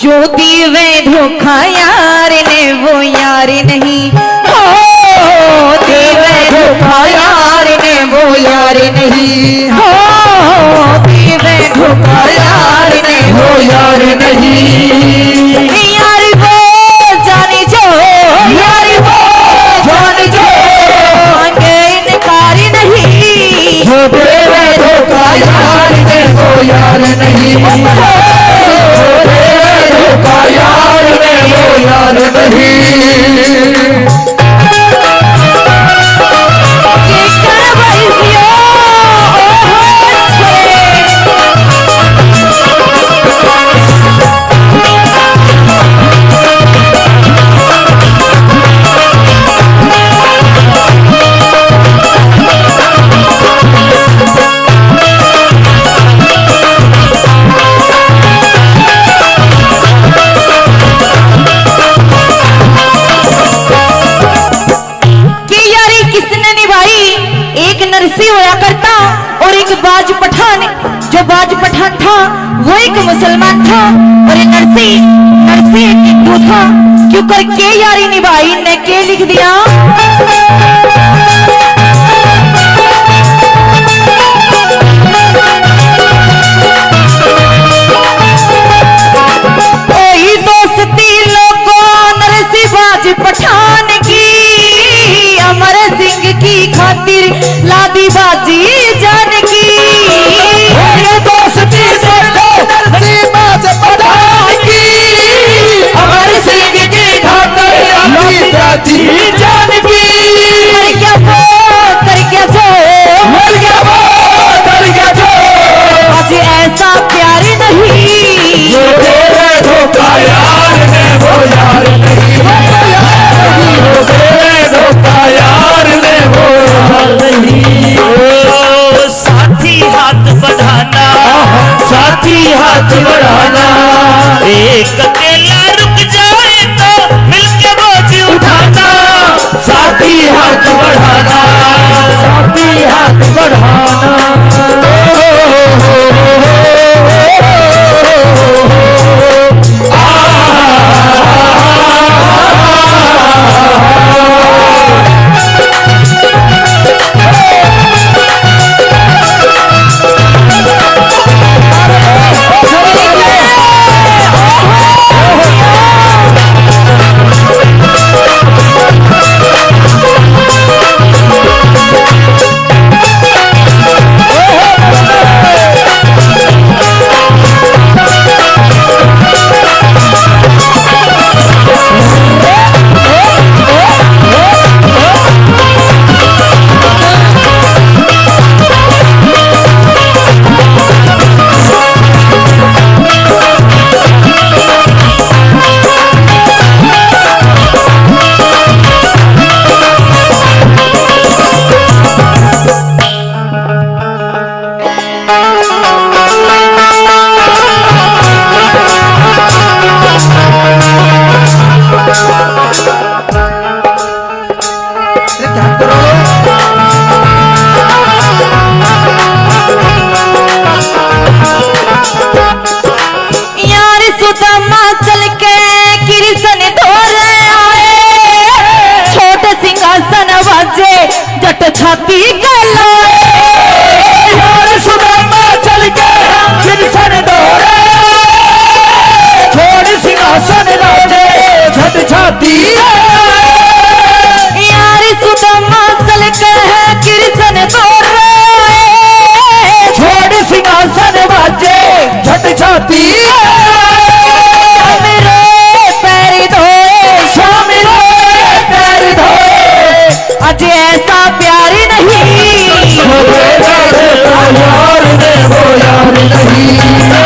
जो दीवे धोखा यार ने वो यार नहीं हो, दीवे धोखा यार ने वो यार नहीं हो, दीवे धोखा यार ने वो यार नहीं। यार वो जानी जो, यार वो जानी जो, मांगे इनकार नहीं, जो दीवे धोखा यार ने वो यार नहीं हो, यार में वो यार नहीं। नरसी होया करता और एक बाज पठान, जो बाज पठान था वो एक मुसलमान था और ये नरसी एक हिंदू था। क्यों करके यारी निभाई ने के लिख दिया, कोई दोस्ती लोगों नरसी बाज पठान की, अमर सिंह की खातिर लादी बाजी जान की, दोस्ती नरसी बाज पठान की, अमर सिंह की खातिर लादी बाजी जान की। मर गया वो कर गया जो, मर गया वो कर गया जो, आज ऐसा प्यार नहीं, जो तेरे धोखा यार ने वो यार नहीं, वो तेरे धोखा यार ने वो यार नहीं। ओ साथी हाथ बढ़ाना, साथी हाथ बढ़ाना, एक अकेला रुक जाए तो मिलके बोझ उठाना, साथी हाथ बढ़ाना, साथी हाथ बढ़ाना। छाती गलाए यार सुदामा चल के गिरसन दौड़े, छोड़ सिंहासन राजे झट छाती यार सुदामा चल के गिरसन दौड़े, छोड़ सिंहासन राजे झट छाती आज ऐसा प्यार नहीं, वो यार ने वो यार नहीं, वो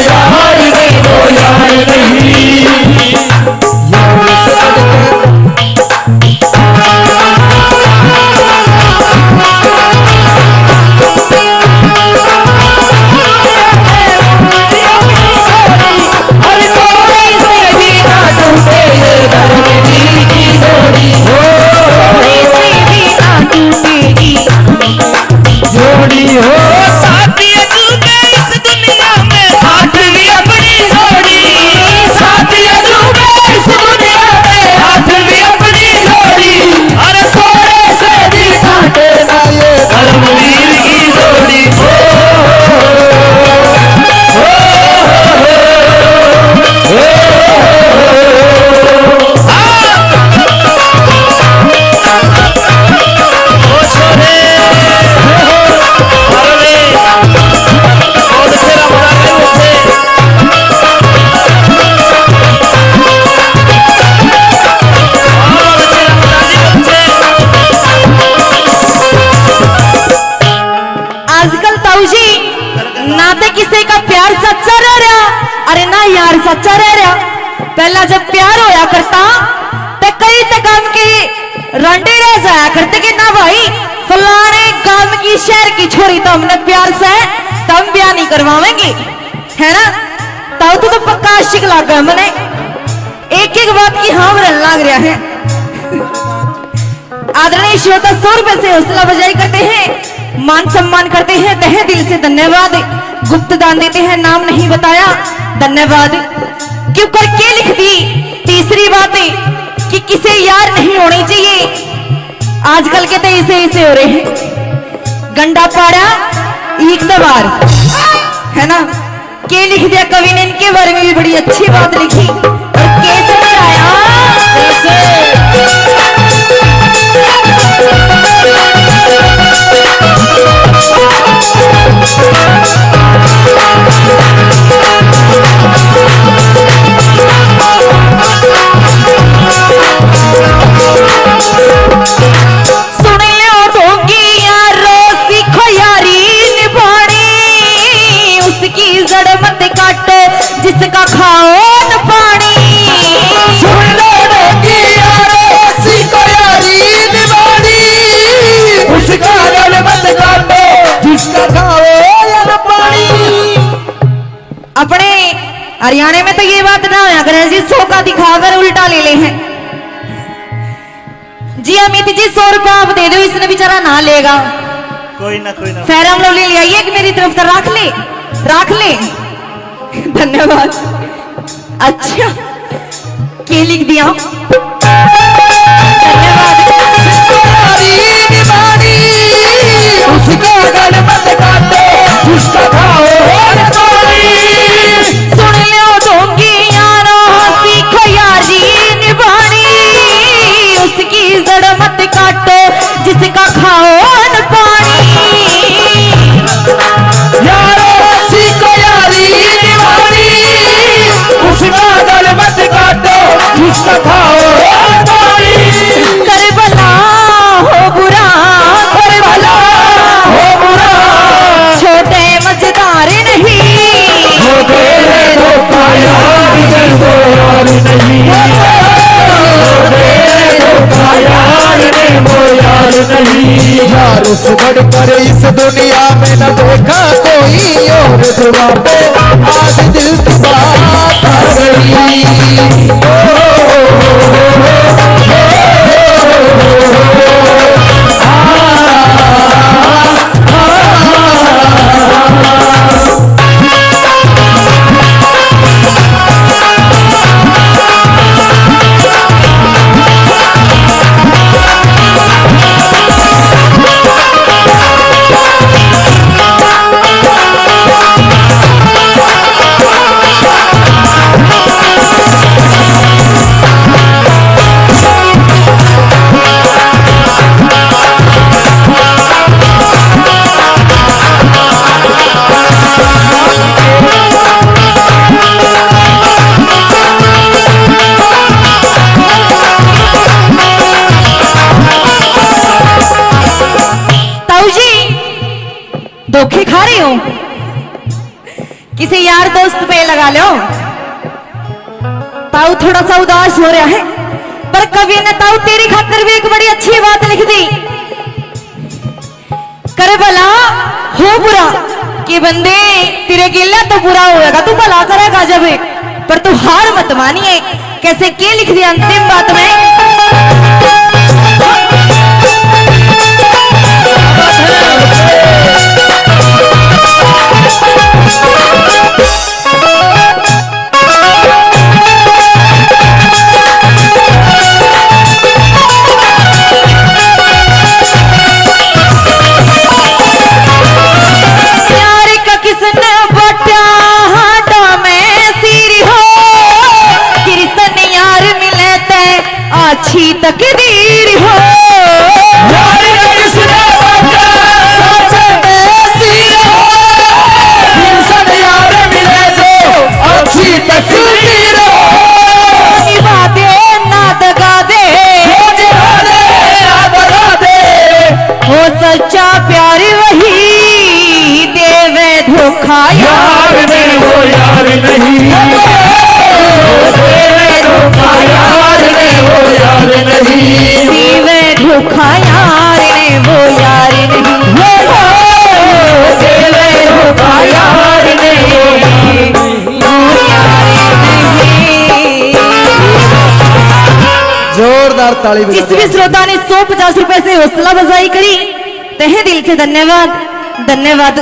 यार ने वो यार नहीं। जोड़ी हो ताऊ जी ना तो किसी का प्यार सच्चा रह रहा, अरे ना यार सच्चा रह रहा। पहला जब प्यार होया करता तो कई गांव के रंडे रह जाया करते कि ना भाई फलाने गांव की शहर की छोरी तो हमने प्यार से तम ब्याह नहीं करवाएंगे, है ना। ताऊ तो पक्का आशिक लग गया मैंने, एक एक बात की हाँ रन लग रहा है। आदरणीय श्रोता 100 रुपए से हौसला बजाई करते हैं, मान सम्मान करते हैं, तहे दिल से धन्यवाद। गुप्त दान देते हैं, नाम नहीं बताया, धन्यवाद। क्यों करके लिख दी। तीसरी बात कि किसे यार नहीं होनी चाहिए, आजकल के तो ऐसे हो रहे हैं। गंडा पाड़ा एक बार, है ना। के लिख दिया कवि ने, इनके बारे में भी बड़ी अच्छी बात लिखी। और कैसे आया जिसका खाओ न पानी। सुन लो डोंगी यारो सीखो यारी निभानी, उसका गल मत काटो जिसका खाओ न पानी। अपने हरियाणा में तो ये बात ना होया करे जी, 100 का दिखाकर उल्टा ले ले हैं। जी अमित जी 100 रुपया आप दे दो, इसने बेचारा ना लेगा। कोई ना फेरम लवली ले आइए कि मेरी तरफ तो रख ले। धन्यवाद। अच्छा क्या लिख दिया, धन्यवाद। उसका गल मत काटो जिसका खाओ न पानी। सुन लो डोंगी यारो सीखो यारी निभानी, उसकी जड़ मत काटो जिसका खाओ न पानी। यारो सीखो यारी निभानी, उसका गल मत काटो जिसका खाओ न पानी। कर भला हो बुरा, कर भला हो बुरा, छोटे मजेदार नहीं, हो तेरे धोखा यार देखो यार नहीं, हो तेरे धोखा यार देखो यार नहीं। यार उस बढ़कर इस दुनिया में न देखा कोई और, दुआ पे आज दिल की बात आ गई। धोखे खा रहे हो, किसी यार दोस्त पे लगा लो। ताऊ थोड़ा सा उदास हो रहा है, पर कवि ने ताऊ तेरी खातिर भी एक बड़ी अच्छी बात लिख दी। करे भला हो बुरा कि बंदे तेरे गिला तो बुरा होएगा, तू भला करेगा जब, पर तू हार मत मानिए। कैसे क्या लिख दिया अंतिम बात में, अच्छी धोखा यार ने वो यार नहीं, देवे धोखा यार ने वो यार नहीं, देवे धोखा यार ने वो यार नहीं, देवे धोखा यार ने वो यार नहीं। जोरदार ताली जिस भी श्रोता ने 150 रुपए से हौसला अफजाई करी, तहे दिल से धन्यवाद। धन्यवाद।